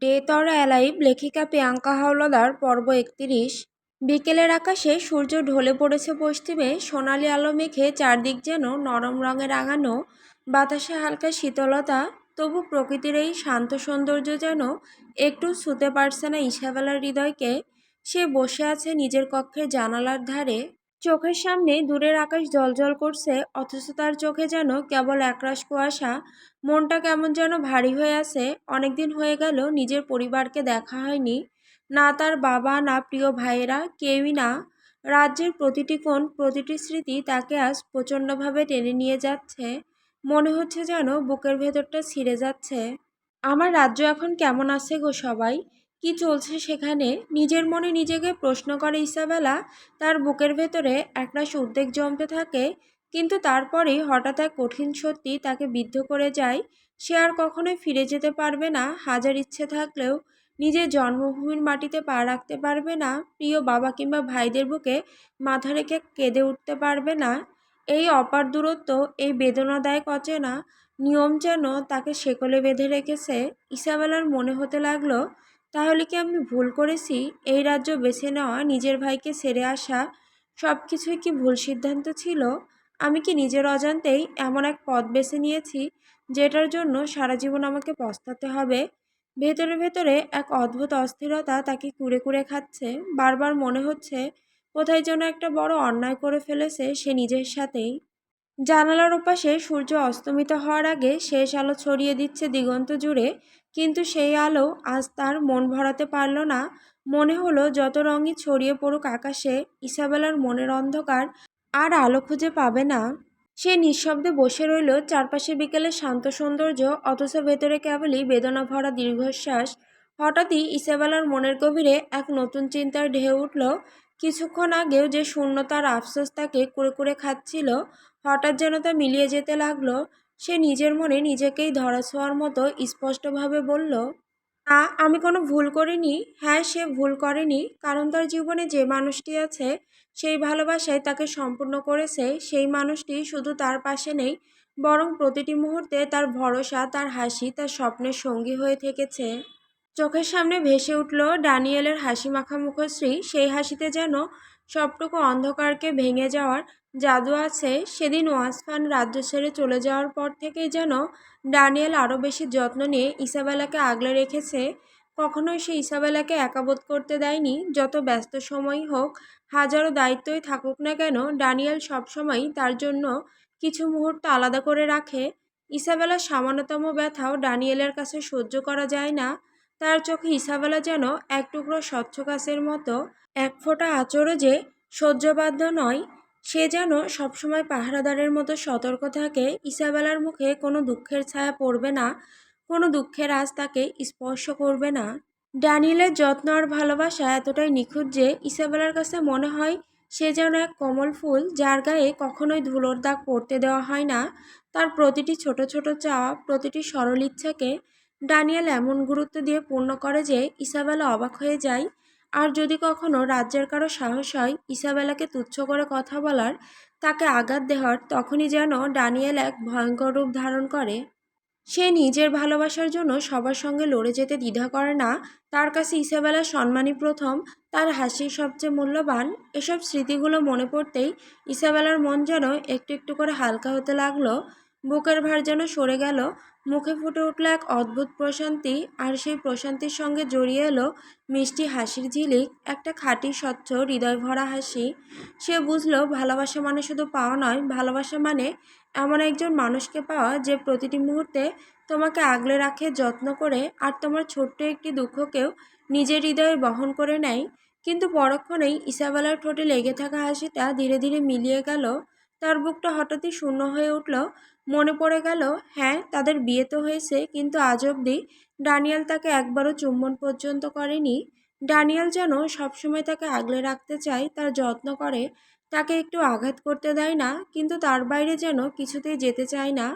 Death or alive লেখিকা প্রিয়াঙ্কা হাওলাদার পর্ব 31। বিকেলের আকাশে সূর্য ঢলে পড়েছে পশ্চিমে, সোনালি আলো মেখে চারদিক যেন নরম রঙে রাঙানো। বাতাসে হালকা শীতলতা, তবু প্রকৃতির এই শান্ত সৌন্দর্য যেন একটু ছুঁতে পারছে না ইসাবেলার হৃদয়কে। সে বসে আছে নিজের কক্ষের জানালার ধারে, চোখের সামনে দূরের আকাশ জ্বলজ্বল করছে, অথচ তার চোখে যেন কেবল একরাশ কুয়াশা। মনটা কেমন যেন ভারী হয়ে আছে। অনেকদিন হয়ে গেল নিজের পরিবারকে দেখা হয়নি, না তার বাবা, না প্রিয় ভাইয়েরা, কেউই না। রাজ্যের প্রতিটি কোণ, প্রতিটি স্মৃতি তাকে আজ প্রচণ্ডভাবে টেনে নিয়ে যাচ্ছে। মনে হচ্ছে যেন বুকের ভেতরটা ছিঁড়ে যাচ্ছে। আমার রাজ্য এখন কেমন আছে গো সবাই? কি চলছে সেখানে? নিজের মনে নিজেকে প্রশ্ন করে ইসাবেলা। তার বুকের ভেতরে একরাশ উদ্বেগ জমতে থাকে, কিন্তু তারপরেই হঠাৎ এক কঠিন সত্যি তাকে বিদ্ধ করে যায়। সে আর কখনোই ফিরে যেতে পারবে না। হাজার ইচ্ছে থাকলেও নিজের জন্মভূমির মাটিতে পা রাখতে পারবে না। প্রিয় বাবা কিংবা ভাইদের বুকে মাথা রেখে কেঁদে উঠতে পারবে না। এই অপার দূরত্ব, এই বেদনাদায়ক অচেনা নিয়ম যেন তাকে শেকলে বেঁধে রেখেছে। ইসাবেলার মনে হতে লাগলো, তাহলে কি আমি ভুল করেছি? এই রাজ্য বেছে নেওয়া, নিজের ভাইকে ছেড়ে আসা, সব কিছুই কি ভুল সিদ্ধান্ত ছিল? আমি কি নিজের অজান্তেই এমন এক পথ বেছে নিয়েছি যেটার জন্য সারা জীবন আমাকে পস্তাতে হবে? ভেতরে ভেতরে এক অদ্ভুত অস্থিরতা তাকে কুরে কুরে খাচ্ছে। বারবার মনে হচ্ছে কোথায় যেন একটা বড় অন্যায় করে ফেলেছে সে নিজের সাথেই। জানালার ওপাশে সূর্য অস্তমিত হওয়ার আগে শেষ আলো ছড়িয়ে দিচ্ছে দিগন্ত জুড়ে, কিন্তু সেই আলো আজ তার মন ভরাতে পারল না। মনে হলো যত রঙই ছড়িয়ে পড়ুক আকাশে, ইসাবেলার মনের অন্ধকার আর আলো খুঁজে পাবে না। সে নিঃশব্দে বসে রইল, চারপাশে বিকেলের শান্ত সৌন্দর্য, অথচ ভেতরে কেবলই বেদনা ভরা দীর্ঘশ্বাস। হঠাৎই ইসাবেলার মনের গভীরে এক নতুন চিন্তার ঢেউ উঠল। কিছুক্ষণ আগেও যে শূন্যতার আফসোস তাকে কুরে কুরে খাচ্ছিল, হঠাৎ যেন তা মিলিয়ে যেতে লাগলো। সে নিজের মনে নিজেকেই ধরাছোঁয়ার মতো স্পষ্টভাবে বলল, না, আমি কোনো ভুল করিনি। হ্যাঁ, সে ভুল করেনি, কারণ তার জীবনে যে মানুষটি আছে, সেই ভালোবাসায় তাকে সম্পূর্ণ করেছে। সেই মানুষটি শুধু তার পাশে নেই, বরং প্রতিটি মুহূর্তে তার ভরসা, তার হাসি, তার স্বপ্নের সঙ্গী হয়ে থেকেছে। চোখের সামনে ভেসে উঠল ড্যানিয়েলের হাসি মাখা মুখশ্রী। সেই হাসিতে যেন সবটুকু অন্ধকারকে ভেঙে যাওয়ার জাদু আছে। সেদিন ওয়াসফান রাজ্য ছেড়ে চলে যাওয়ার পর থেকেই যেন ড্যানিয়েল আরও বেশি যত্ন নিয়ে ইসাবেলাকে আগলে রেখেছে। কখনোই সে ইসাবেলাকে একা বোধ করতে দেয়নি। যত ব্যস্ত সময়ই হোক, হাজারো দায়িত্বই থাকুক না কেন, ড্যানিয়েল সবসময়ই তার জন্য কিছু মুহূর্ত আলাদা করে রাখে। ইসাবেলার সামান্যতম ব্যথাও ড্যানিয়েলের কাছে সহ্য করা যায় না। তার চোখে ইসাবেলা যেন এক টুকরো স্বচ্ছ কাচের মতো, এক ফোঁটা আঁচড়ও যে সহ্যবাধ্য নয়। সে যেন সবসময় পাহারাদারের মতো সতর্ক থাকে। ইসাবেলার মুখে কোনো দুঃখের ছায়া পড়বে না, কোনো দুঃখের আঁচ তাকে স্পর্শ করবে না। ড্যানিয়েলের যত্ন আর ভালোবাসা এতটাই নিখুঁত যে ইসাবেলার কাছে মনে হয় সে যেন এক কোমল ফুল, যার গায়ে কখনোই ধুলোর দাগ পড়তে দেওয়া হয় না। তার প্রতিটি ছোট ছোট চাওয়া, প্রতিটি সরল ইচ্ছাকে ড্যানিয়েল এমন গুরুত্ব দিয়ে পূর্ণ করে যে ইসাবেলা অবাক হয়ে যায়। আর যদি কখনো রাজ্যের কারো সাহস হয় ইসাবেলাকে তুচ্ছ করে কথা বলার, তাকে আঘাত দেওয়ার, তখনই যেন ড্যানিয়েল এক ভয়ঙ্কর রূপ ধারণ করে। সে নিজের ভালোবাসার জন্য সবার সঙ্গে লড়ে যেতে দ্বিধা করে না। তার কাছে ইসাবেলার সম্মানই প্রথম, তার হাসি সবচেয়ে মূল্যবান। এসব স্মৃতিগুলো মনে পড়তেই ইসাবেলার মন যেন একটু একটু করে হালকা হতে লাগলো। বুকের ভার যেন সরে গেল, মুখে ফুটে উঠল এক অদ্ভুত প্রশান্তি। আর সেই প্রশান্তির সঙ্গে জড়িয়ে এলো মিষ্টি হাসির ঝিলিক, একটা খাঁটি স্বচ্ছ হৃদয় ভরা হাসি। সে বুঝলো ভালোবাসা মানে শুধু পাওয়া নয়, ভালোবাসা মানে এমন একজন মানুষকে পাওয়া যে প্রতিটি মুহূর্তে তোমাকে আগলে রাখে যত্ন করে, আর তোমার ছোট্ট একটি দুঃখকেও নিজের হৃদয়ে বহন করে নেয়। কিন্তু পরক্ষণেই ইসাবেলার ঠোঁটে লেগে থাকা হাসিটা ধীরে ধীরে মিলিয়ে গেল। তার বুকটা হঠাৎই শূন্য হয়ে উঠল। মনে পড়ে গেল, হ্যাঁ, তাদের বিয়ে তো হয়েছে, কিন্তু আজ অবধি ড্যানিয়েল তাকে একবারও চুম্বন পর্যন্ত করেনি। ড্যানিয়েল যেন সবসময় তাকে আগলে রাখতে চায়, তার যত্ন করে, তাকে একটু আঘাত করতে দেয় না, কিন্তু তার বাইরে যেন কিছুতেই যেতে চায় না।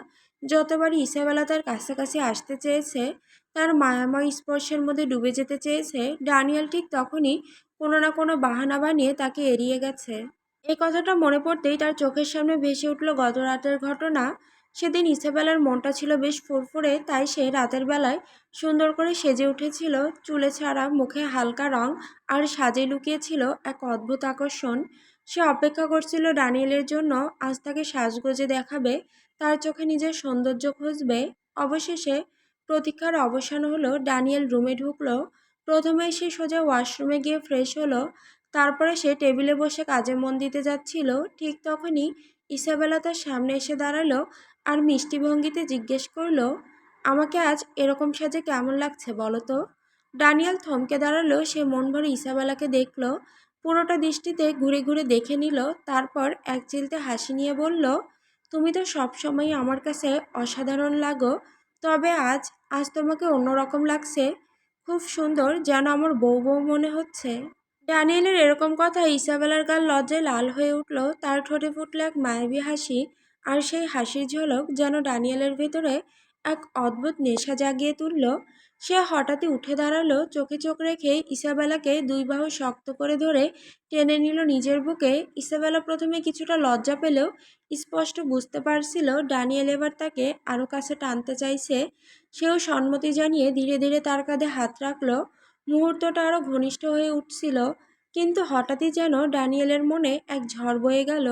যতবারই ইসাবেলা তার কাছাকাছি আসতে চেয়েছে, তার মায়াময় স্পর্শের মধ্যে ডুবে যেতে চেয়েছে, ড্যানিয়েল ঠিক তখনই কোনো না কোনো বাহানা বানিয়ে তাকে এড়িয়ে গেছে। এই কথাটা মনে পড়তেই তার চোখের সামনে ভেসে উঠল গত রাতের ঘটনা। সেদিন ইসাবেলার মনটা ছিল বেশ ফুরফুরে, তাই সে রাতের বেলায় সুন্দর করে সেজে উঠেছিল। চুলে ছাড়া, মুখে হালকা রং, আর সাজে লুকিয়েছিল এক অদ্ভুত আকর্ষণ। সে অপেক্ষা করছিল ড্যানিয়েলের জন্য। আজ তাকে সাজগোজে দেখাবে, তার চোখে নিজের সৌন্দর্য খুঁজবে। অবশেষে প্রতীক্ষার অবসান হলো। ড্যানিয়েল রুমে ঢুকলো। প্রথমে সে সোজা ওয়াশরুমে গিয়ে ফ্রেশ হলো। তারপরে সে টেবিলে বসে কাজে মন দিতে যাচ্ছিল। ঠিক তখনই ইসাবেলা তার সামনে এসে দাঁড়ালো আর মিষ্টি ভঙ্গিতে জিজ্ঞেস করলো, আমাকে আজ এরকম সাজে কেমন লাগছে বলো তো? ড্যানিয়েল থমকে দাঁড়ালো। সে মন ভরে ইসাবেলাকে দেখলো, পুরোটা দৃষ্টিতে ঘুরে ঘুরে দেখে নিল। তারপর এক চিলতে হাসি নিয়ে বলল, তুমি তো সবসময় আমার কাছে অসাধারণ লাগো, তবে আজ আজ তোমাকে অন্যরকম লাগছে। খুব সুন্দর, যেন আমার বউ বউ মনে হচ্ছে। ড্যানিয়েলের এরকম কথা ইসাবেলার গাল লজ্জায় লাল হয়ে উঠল। তার ঠোঁটে ফুটল এক মায়াবী হাসি, আর সেই হাসির ঝলক যেন ড্যানিয়েলের ভেতরে এক অদ্ভুত নেশা জাগিয়ে তুলল। সে হঠাৎই উঠে দাঁড়ালো। চোখে চোখ রেখে ইসাবেলাকে দুই বাহু শক্ত করে ধরে টেনে নিল নিজের বুকে। ইসাবেলা প্রথমে কিছুটা লজ্জা পেলেও স্পষ্ট বুঝতে পারছিল ড্যানিয়েল এবার তাকে আরও কাছে টানতে চাইছে। সেও সম্মতি জানিয়ে ধীরে ধীরে তার কাঁধে হাত রাখলো। মুহূর্তটা আরও ঘনিষ্ঠ হয়ে উঠছিল, কিন্তু হঠাৎই যেন ড্যানিয়েলের মনে এক ঝড় বয়ে গেল।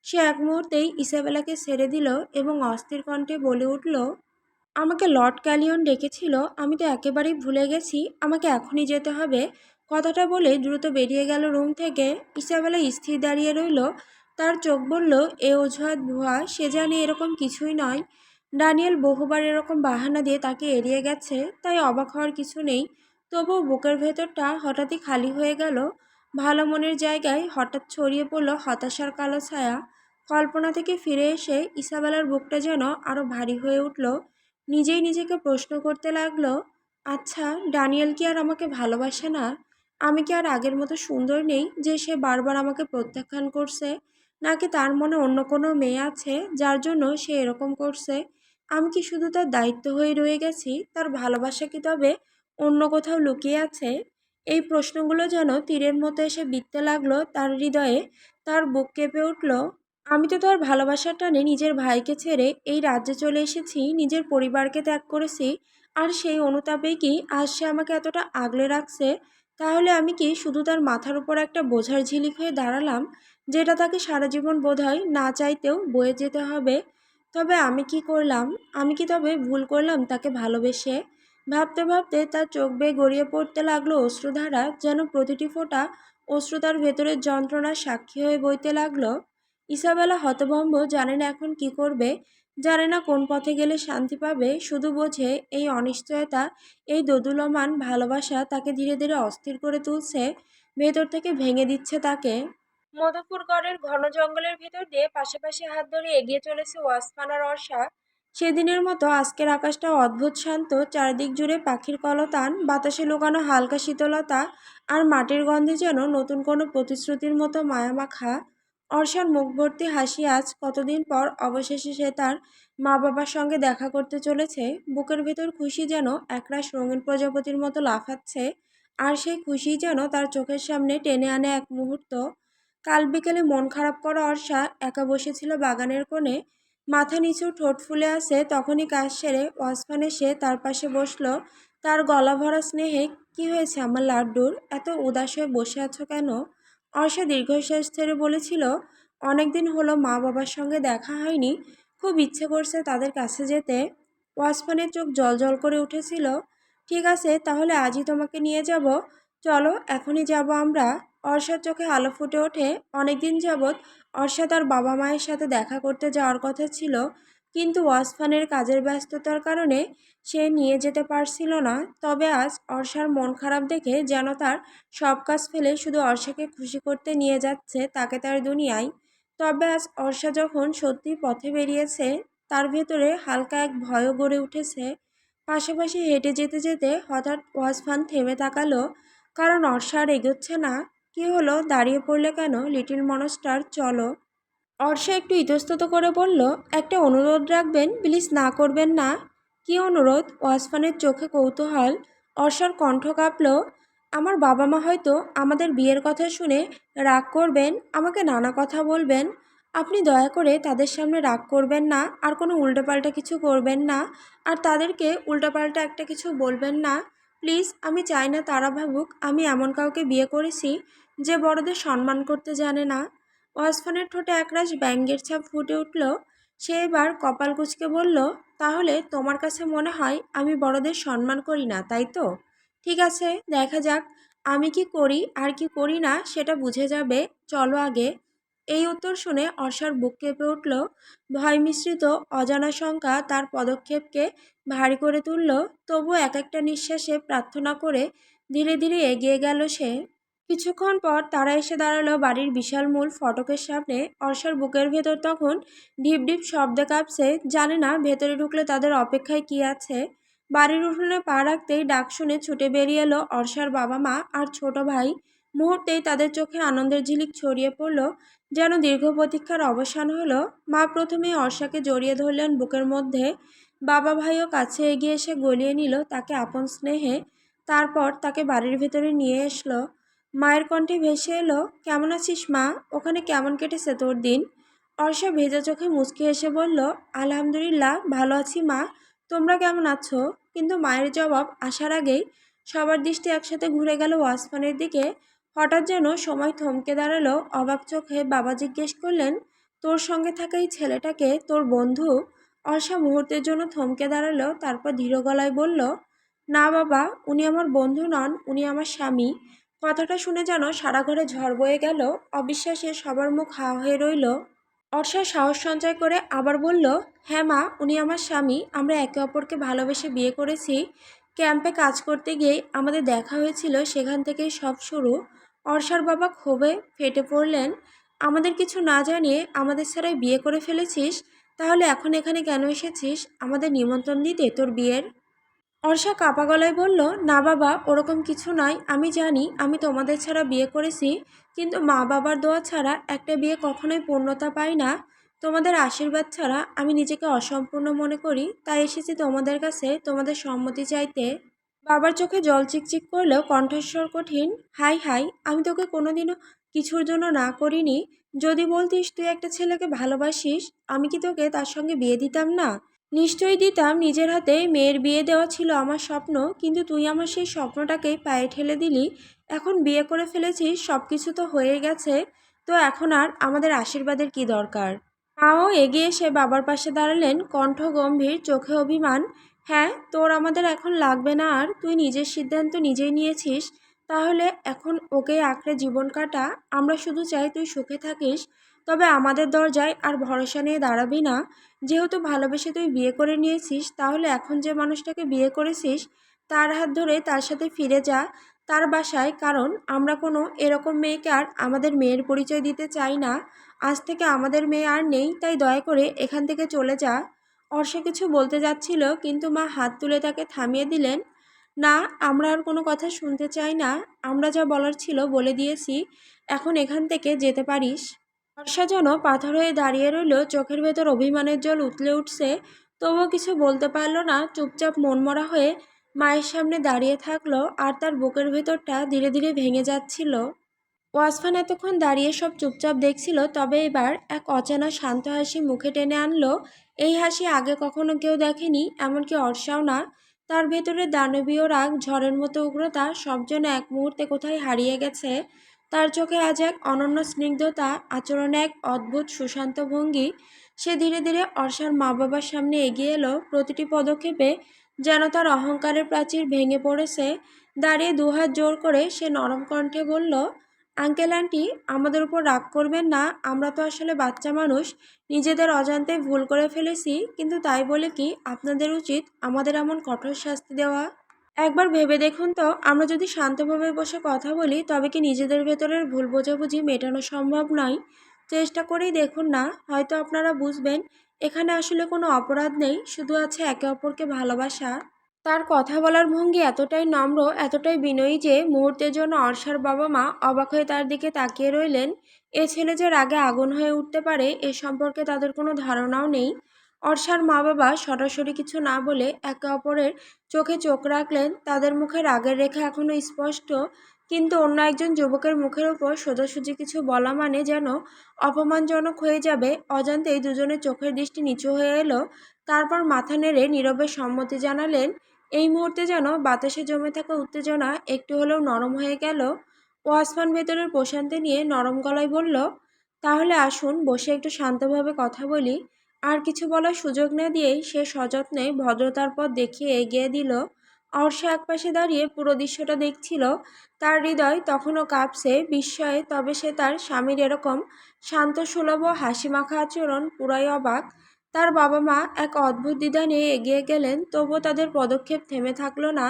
সে এক মুহূর্তেই ইসাবেলাকে ছেড়ে দিল এবং অস্থির কণ্ঠে বলে উঠল, আমাকে লর্ড ক্যালিয়ন ডেকেছিল, আমি তো একেবারেই ভুলে গেছি, আমাকে এখনই যেতে হবে। কথাটা বলে দ্রুত বেরিয়ে গেল রুম থেকে। ইসাবেলা স্থির দাঁড়িয়ে রইল। তার চোখ বলল, এ অজুহাত ভুয়া, সে জানে এরকম কিছুই নয়। ড্যানিয়েল বহুবার এরকম বাহানা দিয়ে তাকে এড়িয়ে গেছে, তাই অবাক হওয়ার কিছু নেই। তবুও বুকের ভেতরটা হঠাৎই খালি হয়ে গেল। ভালো মনের জায়গায় হঠাৎ ছড়িয়ে পড়ল হতাশার কালো ছায়া। কল্পনা থেকে ফিরে এসে ইসাবেলার বুকটা যেন আরও ভারী হয়ে উঠল। নিজেই নিজেকে প্রশ্ন করতে লাগলো, আচ্ছা, ড্যানিয়েল কি আর আমাকে ভালোবাসে না? আমি কি আর আগের মতো সুন্দর নেই যে সে বারবার আমাকে প্রত্যাখ্যান করছে? নাকি তার মনে অন্য কোনো মেয়ে আছে যার জন্য সে এরকম করছে? আমি কি শুধু তার দায়িত্ব হয়ে রয়ে গেছি? তার ভালোবাসা কি তবে অন্য কোথাও লুকিয়ে আছে? এই প্রশ্নগুলো যেন তীরের মতো এসে বিঁধতে লাগলো তার হৃদয়ে। তার বুক কেঁপে উঠল। আমি তো তার ভালোবাসার টানে নিজের ভাইকে ছেড়ে এই রাজ্যে চলে এসেছি, নিজের পরিবারকে ত্যাগ করেছি, আর সেই অনুতাপেই কি আজ সে আমাকে এতটা আগলে রাখছে? তাহলে আমি কি শুধু তার মাথার উপর একটা বোঝার ঝিলিক হয়ে দাঁড়ালাম, যেটা তাকে সারা জীবন বোধহয় না চাইতেও বয়ে যেতে হবে? তবে আমি কি করলাম? আমি কি তবে ভুল করলাম তাকে ভালোবেসে? ভাবতে ভাবতে তার চোখ বেয়ে গড়িয়ে পড়তে লাগলো অশ্রুধারা, যেন প্রতিটি ফোঁটা অশ্রু তার ভেতরের যন্ত্রণার সাক্ষী হয়ে বইতে লাগলো। ইসাবেলা হতভম্ব, জানে না এখন কি করবে, জানে না কোন পথে গেলে শান্তি পাবে। শুধু বোঝে এই অনিশ্চয়তা, এই দোদুল্যমান ভালোবাসা তাকে ধীরে ধীরে অস্থির করে তুলছে, ভেতর থেকে ভেঙে দিচ্ছে তাকে। মধুপুরগড়ের ঘন জঙ্গলের ভেতর দিয়ে পাশাপাশি হাত ধরে এগিয়ে চলেছে ওয়াসফান আর অর্ষা। সেদিনের মতো আজকের আকাশটা অদ্ভুত শান্ত। চারদিক জুড়ে পাখির কলতান, বাতাসে লুকানো হালকা শীতলতা, আর মাটির গন্ধে যেন নতুন কোনো প্রতিশ্রুতির মতো মায়ামাখা। অর্ষার মুখ ভর্তি হাসি। আজ কতদিন পর অবশেষে সে তার মা বাবার সঙ্গে দেখা করতে চলেছে। বুকের ভেতর খুশি যেন একরাশ রঙিন প্রজাপতির মতো লাফাচ্ছে, আর সেই খুশি যেন তার চোখের সামনে টেনে আনে এক মুহূর্ত। কাল বিকেলে মন খারাপ করা অর্ষা একা বসেছিল বাগানের কোণে, মাথা নিচু, ঠোঁট ফুলে আছে। তখনই কাজ সেরে ওয়াসফান এসে তার পাশে বসলো। তার গলা ভরা স্নেহে, কি হয়েছে আমার লাড্ডুর, এত উদাস হয়ে বসে আছো কেন? অর্ষা দীর্ঘশ্বাস ছেড়ে বলেছিল, অনেকদিন হলো মা বাবার সঙ্গে দেখা হয়নি, খুব ইচ্ছে করছে তাদের কাছে যেতে। ওয়াসফানের চোখ জল করে উঠেছিল। ঠিক আছে, তাহলে আজই তোমাকে নিয়ে যাব। চলো, এখনই যাব আমরা। অর্ষার চোখে আলো ফুটে ওঠে। অনেকদিন যাবৎ অর্ষা তার বাবা মায়ের সাথে দেখা করতে যাওয়ার কথা ছিল, কিন্তু ওয়াসফানের কাজের ব্যস্ততার কারণে সে নিয়ে যেতে পারছিল না। তবে আজ অর্ষার মন খারাপ দেখে যেন তার সব কাজ ফেলে শুধু অর্ষাকে খুশি করতে নিয়ে যাচ্ছে তাকে তার দুনিয়ায়। তবে আজ অর্ষা যখন সত্যি পথে বেরিয়েছে, তার ভেতরে হালকা এক ভয়ও গড়ে উঠেছে। পাশাপাশি হেঁটে যেতে যেতে হঠাৎ ওয়াসফান থেমে তাকালো, কারণ অর্ষা আর এগোচ্ছে না। কি হলো, দাঁড়িয়ে পড়লে কেন লিটিল মনস্টার, চলো। অর্ষা একটু ইতস্তত করে বলল, একটা অনুরোধ রাখবেন, প্লিজ, না করবেন না? কি অনুরোধ? ওয়াসফানের চোখে কৌতূহল। অর্ষার কণ্ঠ কাঁপল, আমার বাবা মা হয়তো আমাদের বিয়ের কথা শুনে রাগ করবেন, আমাকে নানা কথা বলবেন, আপনি দয়া করে তাদের সামনে রাগ করবেন না, আর কোনো উল্টোপাল্টা কিছু করবেন না, আর তাদেরকে উল্টোপাল্টা একটা কিছু বলবেন না। প্লিজ, আমি চাই না তারা ভাবুক আমি এমন কাউকে বিয়ে করেছি যে বড়দের সম্মান করতে জানে না। ওয়াসফানের ঠোঁটে একরাশ ব্যঙ্গের ছাপ ফুটে উঠল। সে এবার কপাল কুঁচকে বলল, তাহলে তোমার কাছে মনে হয় আমি বড়দের সম্মান করি না, তাই তো? ঠিক আছে, দেখা যাক আমি কি করি আর কি করি না সেটা বুঝে যাবে। চলো আগে। এই উত্তর শুনে অর্ষার বুক কেঁপে উঠল। ভয় মিশ্রিত অজানা শঙ্কা তার পদক্ষেপকে ভারী করে তুলল। তবু এক একটা নিঃশ্বাসে প্রার্থনা করে ধীরে ধীরে এগিয়ে গেল সে। কিছুক্ষণ পর তারা এসে দাঁড়ালো বাড়ির বিশাল মূল ফটকের সামনে। অর্ষার বুকের ভেতর তখন ঢিপ ঢিপ শব্দে কাঁপছে। জানে না ভেতরে ঢুকলে তাদের অপেক্ষায় কি আছে। বাড়ির উঠোনে পা রাখতেই ডাক শুনে ছুটে বেরিয়ে এলো অর্ষার বাবা মা আর ছোট ভাই। মুহূর্তেই তাদের চোখে আনন্দের ঝিলিক ছড়িয়ে পড়ল, যেন দীর্ঘ প্রতীক্ষার অবসান হলো। মা প্রথমে অর্ষাকে জড়িয়ে ধরলেন বুকের মধ্যে। বাবা ভাইও কাছে এগিয়ে এসে গলিয়ে নিল তাকে আপন স্নেহে। তারপর তাকে বাড়ির ভেতরে নিয়ে এসলো। মায়ের কণ্ঠে ভেসে এলো, কেমন আছিস মা? ওখানে কেমন কেটেছে তোর দিন? অর্ষা ভেজা চোখে মুচকি এসে বলল, আলহামদুলিল্লাহ ভালো আছি মা। তোমরা কেমন আছো? কিন্তু মায়ের জবাব আসার আগেই সবার দৃষ্টি একসাথে ঘুরে গেল ওয়াসমানের দিকে। হঠাৎ যেন সময় থমকে দাঁড়ালো। অবাক চোখে বাবা জিজ্ঞেস করলেন, তোর সঙ্গে থাকা এই ছেলেটাকে তোর বন্ধু? অর্ষা মুহূর্তের জন্য থমকে দাঁড়ালো, তারপর ধীর গলায় বলল, না বাবা, উনি আমার বন্ধু নন, উনি আমার স্বামী। কথাটা শুনে যেন সারা ঘরে ঝড় বয়ে গেল। অবিশ্বাসে সবার মুখ হাঁ হয়ে রইল। অর্ষা সাহস সঞ্চয় করে আবার বলল, হ্যাঁ মা, উনি আমার স্বামী। আমরা একে অপরকে ভালোবেসে বিয়ে করেছি। ক্যাম্পে কাজ করতে গিয়েই আমাদের দেখা হয়েছিল, সেখান থেকেই সব শুরু। অর্ষার বাবা ক্ষোভে ফেটে পড়লেন, আমাদের কিছু না জানিয়ে আমাদের ছাড়াই বিয়ে করে ফেলেছিস? তাহলে এখন এখানে কেন এসেছিস? আমাদের নিমন্ত্রণ দিতে তোর বিয়ের? অর্ষা কাঁপা গলায় বলল, না বাবা, ওরকম কিছু নয়। আমি জানি আমি তোমাদের ছাড়া বিয়ে করেছি, কিন্তু মা বাবার দোয়া ছাড়া একটা বিয়ে কখনোই পূর্ণতা পায় না। তোমাদের আশীর্বাদ ছাড়া আমি নিজেকে অসম্পূর্ণ মনে করি, তাই এসেছি তোমাদের কাছে তোমাদের সম্মতি চাইতে। বাবার চোখে জল চিকচিক করলেও কণ্ঠস্বর কঠিন। হাই হাই, আমি তোকে কোনোদিনও কিছুর জন্য না করিনি। যদি বলতিস তুই একটা ছেলেকে ভালোবাসিস, আমি কি তোকে তার সঙ্গে বিয়ে দিতাম না? নিশ্চয়ই দিতাম। নিজের হাতে মেয়ের বিয়ে দেওয়া ছিল আমার স্বপ্ন, কিন্তু তুই আমার সেই স্বপ্নটাকেই পায়ে ঠেলে দিলি। এখন বিয়ে করে ফেলেছিস, সব কিছু তো হয়ে গেছে। তো এখন আর আমাদের আশীর্বাদের কি দরকার? মাও এগিয়ে এসে বাবার পাশে দাঁড়ালেন, কণ্ঠ গম্ভীর, চোখে অভিমান। হ্যাঁ, তোর আমাদের এখন লাগবে না আর। তুই নিজের সিদ্ধান্ত নিজেই নিয়েছিস, তাহলে এখন ওকে আঁকড়ে জীবন কাটা। আমরা শুধু চাই তুই সুখে থাকিস। তবে আমাদের দরজায় আর ভরসা নিয়ে দাঁড়াবি না। যেহেতু ভালোবেসে তুই বিয়ে করে নিয়েছিস, তাহলে এখন যে মানুষটাকে বিয়ে করেছিস তার হাত ধরে তার সাথে ফিরে যা, তার বাসায়। কারণ আমরা কোনো এরকম মেয়েকে আর আমাদের মেয়ের পরিচয় দিতে চাই না। আজ থেকে আমাদের মেয়ে আর নেই, তাই দয়া করে এখান থেকে চলে যা। অর্ষা কিছু বলতে যাচ্ছিল, কিন্তু মা হাত তুলে তাকে থামিয়ে দিলেন। না, আমরা আর কোনো কথা শুনতে চাই না। আমরা যা বলার ছিল বলে দিয়েছি, এখন এখান থেকে যেতে পারিস। বর্ষা যেন পাথর হয়ে দাঁড়িয়ে রইল, চোখের ভেতর অভিমানের জল উতলে উঠছে। তবুও কিছু বলতে পারল না। চুপচাপ মনমরা হয়ে মায়ের সামনে দাঁড়িয়ে থাকলো, আর তার বুকের ভেতরটা ধীরে ধীরে ভেঙে যাচ্ছিল। ওয়াসফান এতক্ষণ দাঁড়িয়ে সব চুপচাপ দেখছিল, তবে এবার এক অচেনা শান্ত হাসি মুখে টেনে আনলো। এই হাসি আগে কখনো কেউ দেখেনি, এমনকি অর্ষাও না। তার ভেতরে দানবীয় রাগ, ঝড়ের মতো উগ্রতা, সব যেন এক মুহূর্তে কোথায় হারিয়ে গেছে। তার চোখে আজ এক অনন্য স্নিগ্ধতা, আচরণে এক অদ্ভুত সুশান্ত ভঙ্গি। সে ধীরে ধীরে অর্ষার মা বাবার সামনে এগিয়ে এলো। প্রতিটি পদক্ষেপে যেন তার অহংকারের প্রাচীর ভেঙে পড়েছে। দাঁড়িয়ে দুহাত জোর করে সে নরম কণ্ঠে বলল, আঙ্কেল আন্টি, আমাদের উপর রাগ করবেন না। আমরা তো আসলে বাচ্চা মানুষ, নিজেদের অজান্তে ভুল করে ফেলেছি। কিন্তু তাই বলে কি আপনাদের উচিত আমাদের এমন কঠোর শাস্তি দেওয়া? একবার ভেবে দেখুন তো, আমরা যদি শান্তভাবে বসে কথা বলি, তবে কি নিজেদের ভেতরের ভুল বোঝাবুঝি মেটানো সম্ভব নয়? চেষ্টা করেই দেখুন না, হয়তো আপনারা বুঝবেন এখানে আসলে কোনো অপরাধ নেই, শুধু আছে একে অপরকে ভালোবাসা। তার কথা বলার ভঙ্গি এতটাই নম্র, এতটাই বিনয়ী যে মুহূর্তের জন্য অর্ষার বাবা মা অবাক হয়ে তার দিকে তাকিয়ে রইলেন। এ ছেলে যে রাগে আগুন হয়ে উঠতে পারে এ সম্পর্কে তাদের কোনো ধারণাও নেই। অর্ষার মা বাবা সরাসরি কিছু না বলে একে অপরের চোখে চোখ রাখলেন। তাদের মুখে রাগের রেখা এখনো স্পষ্ট, কিন্তু অন্য একজন যুবকের মুখের উপর সোজাসুজি কিছু বলা মানে যেন অপমানজনক হয়ে যাবে। অজান্তেই দুজনের চোখের দৃষ্টি নিচু হয়ে এলো। তারপর মাথা নেড়ে নীরবে সম্মতি জানালেন। এই মুহূর্তে যেন বাতাসে জমে থাকা উত্তেজনা একটু হলেও নরম হয়ে গেল। ওয়াসমান ভেতরের প্রশান্তি নিয়ে নরম গলায় বলল, তাহলে আসুন বসে একটু শান্তভাবে কথা বলি। আর কিছু বলার সুযোগ না দিয়েই সে সযত্নে ভদ্রতার পথ দেখিয়ে এগিয়ে দিল। অর্ষা একপাশে দাঁড়িয়ে পুরো দৃশ্যটা দেখছিল। তার হৃদয় তখনও কাঁপছে বিস্ময়ে, তবে সে তার স্বামীর এরকম শান্ত সুলভ ও হাসিমাখা আচরণ পুরাই অবাক। তার বাবা মা এক অদ্ভুত দ্বিধা নিয়ে এগিয়ে গেলেন, তবুও তাদের পদক্ষেপ থেমে থাকলো না।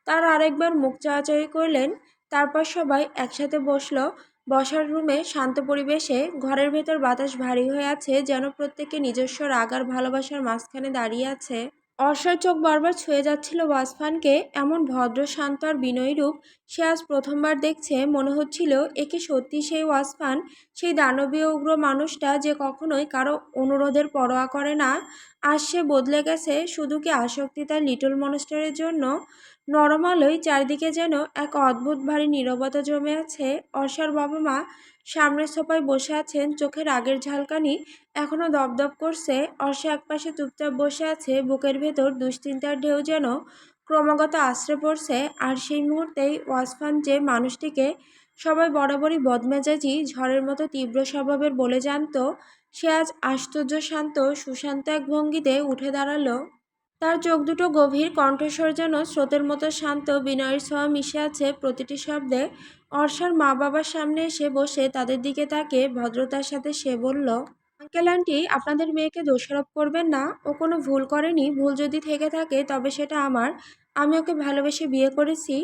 তার আরেকবার মুখ চাওয়াচাওয়ি করলেন। তারপর সবাই একসাথে বসলো। বসার রুমে শান্ত পরিবেশে, ঘরের ভেতর বাতাস ভারী হয়ে আছে, যেন প্রত্যেকে নিজস্ব রাগ আর ভালোবাসার মাঝখানে দাঁড়িয়ে আছে। অর্ষার চোখ বারবার ছুঁয়ে যাচ্ছিল ওয়াসফানকে। এমন ভদ্র, শান্ত আর বিনয়ী রূপ সে আজ প্রথমবার দেখছে। মনে হচ্ছিল একে সত্যি সেই ওয়াসফান, সেই দানবীয় উগ্র মানুষটা যে কখনোই কারো অনুরোধের পরোয়া করে না। আজ সে বদলে গেছে। শুধু কি আসক্তি তার লিটল মনস্টারের জন্য? নরম আলোয় চারিদিকে যেন এক অদ্ভুত ভারী নীরবতা জমে আছে। অর্ষার বাবা মা সামনের সোফায় বসে আছেন, চোখে রাগের ঝালকানি এখনো দপদপ করছে। অর্ষা একপাশে চুপচাপ বসে আছে, বুকের ভেতর দুশ্চিন্তার ঢেউ যেন ক্রমাগত আশ্রে পড়ছে। আর সেই মুহূর্তেই ওয়াসফান, যে মানুষটিকে সবাই বরাবরই বদমেজাজি, ঝড়ের মতো তীব্র স্বভাবের বলে জানত, সে আজ আশ্চর্য শান্ত, সুশান্ত এক ভঙ্গিতে উঠে দাঁড়ালো। তার চোখ দুটো গভীর, কণ্ঠস্বর যেন স্রোতের মতো শান্ত, বিনয়ের ছোঁয়া মিশে আছে প্রতিটি শব্দে। অর্ষার মা বাবার সামনে এসে বসে তাদের দিকে তাকিয়ে ভদ্রতার সাথে সে বলল, আঙ্কেল আন্টি, আপনাদের মেয়েকে দোষারোপ করবেন না। ও কোনো ভুল করেনি। ভুল যদি থেকে থাকে তবে সেটা আমার। আমি ওকে ভালোবেসে বিয়ে করেছি।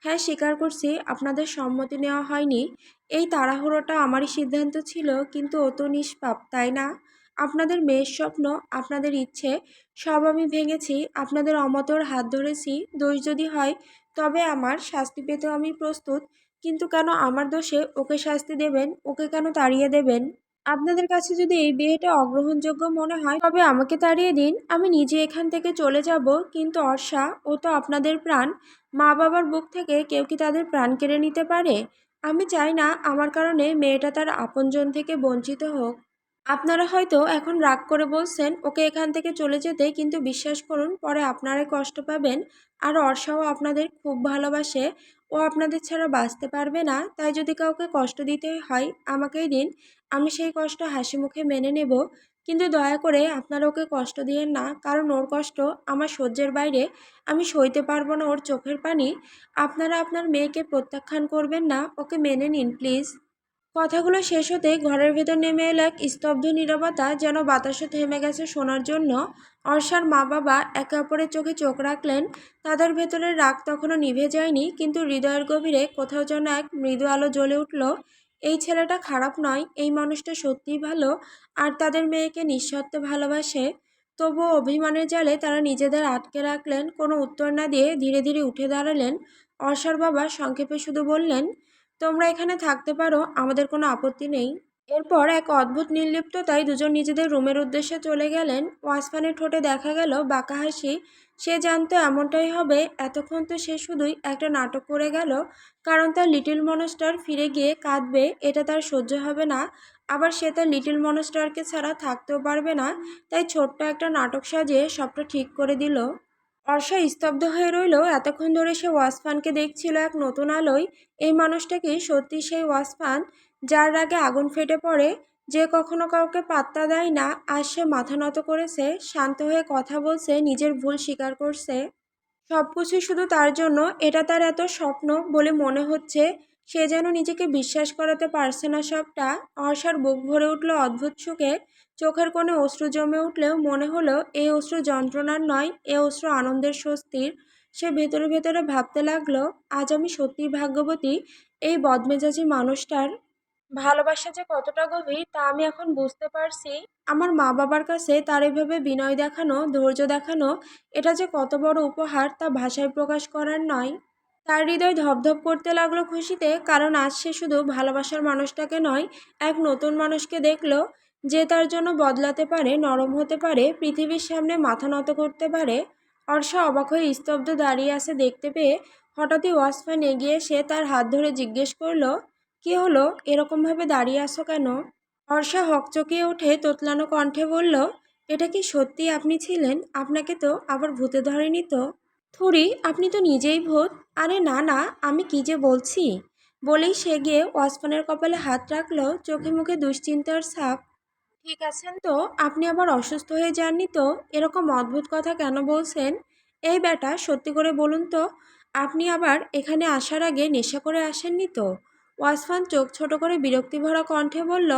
হ্যাঁ, স্বীকার করছি আপনাদের সম্মতি নেওয়া হয়নি। এই তাড়াহুড়োটা আমারই সিদ্ধান্ত ছিল। কিন্তু ও তো নিষ্পাপ, তাই না? আপনাদের মেয়ের স্বপ্ন, আপনাদের ইচ্ছে সব আমি ভেঙেছি। আপনাদের অমতর হাত ধরেছি। দোষ যদি হয় তবে আমার, শাস্তি পেতেও আমি প্রস্তুত। কিন্তু কেন আমার দোষে ওকে শাস্তি দেবেন? ওকে কেন তাড়িয়ে দেবেন? আপনাদের কাছে যদি এই বিয়েটা অগ্রহণযোগ্য মনে হয় তবে আমাকে তাড়িয়ে দিন। আমি নিজে এখান থেকে চলে যাব। কিন্তু অর্ষা, ও তো আপনাদের প্রাণ। মা বাবার বুক থেকে কেউ কি তাদের প্রাণ কেড়ে নিতে পারে? আমি চাই না আমার কারণে মেয়েটা তার আপনজন থেকে বঞ্চিত হোক। আপনারা হয়তো এখন রাগ করে বলছেন ওকে এখান থেকে চলে যেতে, কিন্তু বিশ্বাস করুন পরে আপনারাই কষ্ট পাবেন। আর অর্ষাও আপনাদের খুব ভালোবাসে। ও আপনাদের ছাড়া বাঁচতে পারবে না। তাই যদি কাউকে কষ্ট দিতে হয় আমাকেই দিন। আমি সেই কষ্ট হাসি মুখে মেনে নেব। কিন্তু দয়া করে আপনারা ওকে কষ্ট দিয়েন না, কারণ ওর কষ্ট আমার সহ্যের বাইরে। আমি সইতে পারবো না ওর চোখের পানি। আপনারা আপনার মেয়েকে প্রত্যাখ্যান করবেন না। ওকে মেনে নিন প্লিজ। কথাগুলো শেষ হতে ঘরের ভেতর নেমে এলো এক স্তব্ধ নীরবতা, যেন বাতাসও থেমে গেছে শোনার জন্য। অর্ষার মা বাবা একে অপরের চোখে চোখ রাখলেন। তাদের ভেতরের রাগ তখনও নিভে যায়নি, কিন্তু হৃদয়ের গভীরে কোথাও যেন এক মৃদু আলো জ্বলে উঠল। এই ছেলেটা খারাপ নয়, এই মানুষটা সত্যিই ভালো, আর তাদের মেয়েকে নিঃশর্তে ভালোবাসে। তবুও অভিমানের জালে তারা নিজেদের আটকে রাখলেন। কোনো উত্তর না দিয়ে ধীরে ধীরে উঠে দাঁড়ালেন। অর্ষার বাবা সংক্ষেপে শুধু বললেন, তোমরা এখানে থাকতে পারো, আমাদের কোনো আপত্তি নেই। এরপর এক অদ্ভুত নির্লিপ্ততায় দুজন নিজেদের রুমের উদ্দেশ্যে চলে গেলেন। ওয়াসফানের ঠোঁটে দেখা গেল বাঁকা হাসি। সে জানতো এমনটাই হবে। এতক্ষণ তো সে শুধুই একটা নাটক করে গেল, কারণ তার লিটল মনস্টার ফিরে গিয়ে কাঁদবে এটা তার সহ্য হবে না। আবার সে তার লিটল মনস্টারকে ছাড়া থাকতেও পারবে না। তাই ছোট্ট একটা নাটক সাজিয়ে সবটা ঠিক করে দিল। অর্ষা স্তব্ধ হয়ে রইল। এতক্ষণ ধরে সে ওয়াসফানকে দেখছিল এক নতুন আলোয়। এই মানুষটা কি সত্যি সেই ওয়াসফান, যার রাগে আগুন ফেটে পড়ে, যে কখনো কাউকে পাত্তা দেয় না? আজ সে মাথা নত করেছে, শান্ত হয়ে কথা বলছে, নিজের ভুল স্বীকার করছে। সবকিছুই শুধু তার জন্য। এটা তার এত স্বপ্ন বলে মনে হচ্ছে। সে যেন নিজেকে বিশ্বাস করাতে পারছে না সবটা। অর্ষার বুক ভরে উঠল অদ্ভুত সুখে। চোখের কোণে অশ্রু জমে উঠলেও মনে হলো এই অশ্রু যন্ত্রণার নয়, এ অশ্রু আনন্দের, স্বস্তির। সে ভেতরে ভেতরে ভাবতে লাগলো, আজ আমি সত্যিই ভাগ্যবতী। এই বদমেজাজি মানুষটার ভালোবাসা যে কতটা গভীর তা আমি এখন বুঝতে পারছি। আমার মা বাবার কাছে তার এভাবে বিনয় দেখানো, ধৈর্য দেখানো, এটা যে কত বড় উপহার তা ভাষায় প্রকাশ করার নয়। তার হৃদয় ধপধপ করতে লাগলো খুশিতে, কারণ আজ সে শুধু ভালোবাসার মানুষটাকে নয়, এক নতুন মানুষকে দেখলো, যে তার জন্য বদলাতে পারে, নরম হতে পারে, পৃথিবীর সামনে মাথা নত করতে পারে। অর্ষা অবাক হয়ে স্তব্ধ দাঁড়িয়ে আছে দেখতে পেয়ে। হঠাৎই ওয়াসফান এগিয়ে এসে তার হাত ধরে জিজ্ঞেস করলো, কি হলো, এরকমভাবে দাঁড়িয়ে আছো কেন? অর্ষা হকচকিয়ে উঠে তোতলানো কণ্ঠে বলল, এটা কি সত্যি আপনি ছিলেন? আপনাকে তো আবার ভূতে ধরেনি তো? থুরি, আপনি তো নিজেই ভূত। আরে না না, আমি কি যে বলছি। বলেই সে গিয়ে ওয়াসফানের কপালে হাত রাখলো, চোখে মুখে দুশ্চিন্তার ছাপ। ঠিক আছেন তো? আপনি আবার অসুস্থ হয়ে যাননি তো? এরকম অদ্ভুত কথা কেন বলছেন? এই বেটা, সত্যি করে বলুন তো, আপনি আবার এখানে আসার আগে নেশা করে আসেননি তো? ওয়াসফান চোখ ছোট করে বিরক্তি ভরা কণ্ঠে বলল,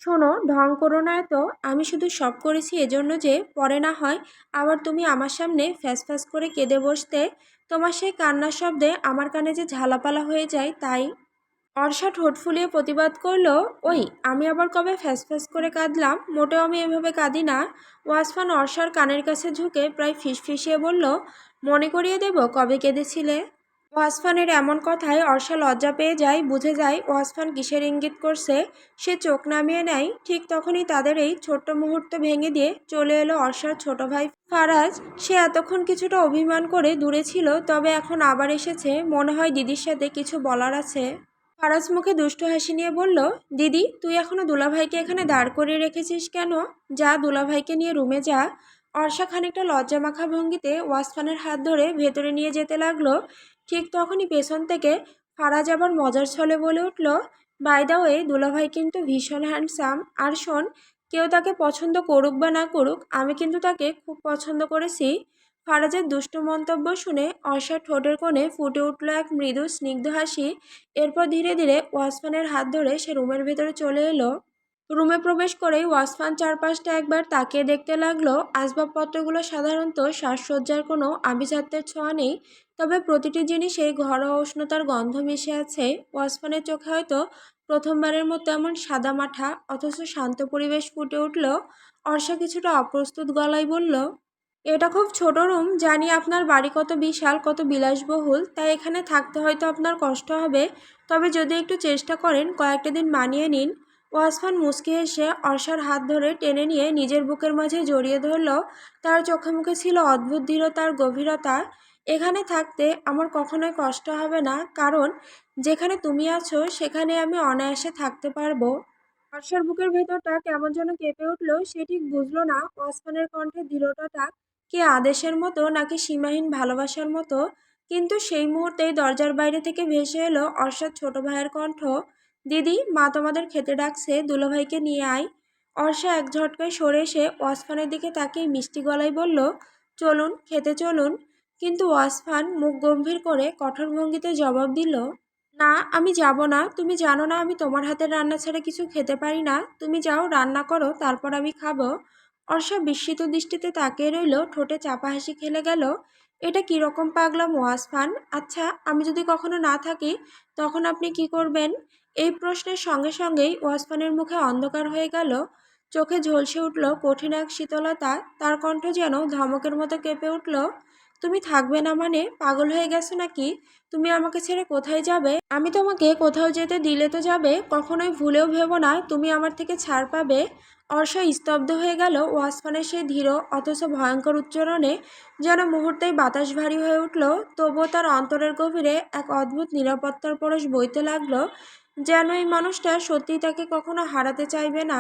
শোনো, ঢং করো না এত। আমি শুধু সব করেছি এজন্য যে পরে না হয় আবার তুমি আমার সামনে ফ্যাস ফ্যাস করে কেঁদে বসতে। তোমার সেই কান্নার শব্দে আমার কানে যে ঝালাপালা হয়ে যায় তাই। অর্ষা ঠোঁট ফুলিয়ে প্রতিবাদ করলো, ওই, আমি আবার কবে ফ্যাস ফ্যাস করে কাঁদলাম? মোটেও আমি এভাবে কাঁদি না। ওয়াসফান অর্ষার কানের কাছে ঝুঁকে প্রায় ফিসফিসিয়ে বলল, মনে করিয়ে দেব কবে কেঁদেছিলে? ওয়াসফানের এমন কথায় অর্ষা লজ্জা পেয়ে যায়, বুঝে যায় ওয়াসফান কিসের ইঙ্গিত করছে। সে চোখ নামিয়ে নেয়। ঠিক তখনই তাদের এই ছোট্ট মুহূর্ত ভেঙে দিয়ে চলে এলো অর্ষার ছোট ভাই ফারাজ। সে এতক্ষণ কিছুটা অভিমান করে দূরে ছিল, তবে এখন আবার এসেছে। মনে হয় দিদির সাথে কিছু বলার আছে। ফারাজ মুখে দুষ্টু হাসি নিয়ে বলল, দিদি, তুই এখনো দুলাভাইকে এখানে দাঁড় করিয়ে রেখেছিস কেন? যা, দুলাভাইকে নিয়ে রুমে যা। অর্ষা খানিকটা লজ্জামাখা ভঙ্গিতে ওয়াসফানের হাত ধরে ভেতরে নিয়ে যেতে লাগলো। ঠিক তখনই পেছন থেকে ফারাজ আবার মজার ছলে বলে উঠল, বাই দ্য ওয়ে, দুলাভাই কিন্তু ভীষণ হ্যান্ডসাম। আর শোন, কেউ তাকে পছন্দ করুক বা না করুক, আমি কিন্তু তাকে খুব পছন্দ করেছি। ফারাজের দুষ্টু মন্তব্য শুনে অর্ষার ঠোঁটের কোণে ফুটে উঠল এক মৃদু স্নিগ্ধ হাসি। এরপর ধীরে ধীরে ওয়াসফানের হাত ধরে সে রুমের ভেতরে চলে এলো। রুমে প্রবেশ করেই ওয়াসফান চারপাশটা একবার তাকিয়ে দেখতে লাগলো। আসবাবপত্রগুলো সাধারণত সাজসজ্জার কোনো আভিজাত্যের ছোঁয়া নেই, তবে প্রতিটি জিনিসেই ঘরোয়া উষ্ণতার গন্ধ মিশে আছে। ওয়াসফানের চোখে হয়তো প্রথমবারের মতো এমন সাদামাঠা অথচ শান্ত পরিবেশ ফুটে উঠল। অর্ষা কিছুটা অপ্রস্তুত গলায় বলল, এটা খুব ছোট রুম। জানি আপনার বাড়ি কত বিশাল, কত বিলাসবহুল, তাই এখানে থাকতে হয়তো আপনার কষ্ট হবে, তবে যদি একটু চেষ্টা করেন কয়েকটা দিন মানিয়ে নিন। ওয়াসফান মুচকি হেসে অর্ষার হাত ধরে টেনে নিয়ে নিজের বুকের মাঝে জড়িয়ে ধরল। তার চোখে মুখে ছিল অদ্ভুত দৃঢ়তার গভীরতা। এখানে থাকতে আমার কখনোই কষ্ট হবে না, কারণ যেখানে তুমি আছো সেখানে আমি অনায়াসে থাকতে পারবো। অর্ষার বুকের ভেতরটা কেমন যেন কেঁপে উঠল। সে ঠিক বুঝলো না ওসমানের কণ্ঠে দৃঢ়তাটা কি আদেশের মতো নাকি সীমাহীন ভালোবাসার মতো। কিন্তু সেই মুহূর্তেই দরজার বাইরে থেকে ভেসে এলো অর্ষার ছোট ভাইয়ের কণ্ঠ, দিদি, মা তোমাদের খেতে ডাকছে, দুলাভাইকে নিয়ে আয়। অর্ষা এক ঝটকায় সরে এসে ওসমানের দিকে তাকিয়ে মিষ্টি গলায় বলল, চলুন, খেতে চলুন। কিন্তু ওসমান মুখ গম্ভীর করে কঠোর ভঙ্গিতে জবাব দিল, না, আমি যাব না। তুমি জানো না আমি তোমার হাতের রান্না ছাড়া কিছু খেতে পারি না। তুমি যাও, রান্না করো, তারপর আমি খাবো। অর্ষা বিস্মিত দৃষ্টিতে তাকিয়ে রইল, ঠোঁটে চাপা হাসি খেলে গেল। এটা কিরকম পাগলাম ওয়াসফান? আচ্ছা, আমি যদি কখনো না থাকি তখন আপনি কি করবেন? এই প্রশ্নের সঙ্গে সঙ্গেই ওয়াসফানের মুখে অন্ধকার হয়ে গেল। চোখে ঝলসে উঠল কঠিন এক শীতলতা। তার কণ্ঠ যেন ধমকের মতো কেঁপে উঠল, তুমি থাকবে না মানে? পাগল হয়ে গেছো নাকি? তুমি আমাকে ছেড়ে কোথায় যাবে? আমি তোমাকে কোথাও যেতে দিলে তো যাবে, কখনোই ভুলেও ভেবো না তুমি আমার থেকে ছাড় পাবে। অর্ষা স্তব্ধ হয়ে গেল ওয়াসফানের সেই ধীর অথচ ভয়ঙ্কর উচ্চারণে। যেন মুহূর্তেই বাতাস ভারী হয়ে উঠল। তবুও তার অন্তরের গভীরে এক অদ্ভুত নিরাপত্তার পরশ বইতে লাগলো, যেন এই মানুষটা সত্যিই তাকে কখনো হারাতে চাইবে না।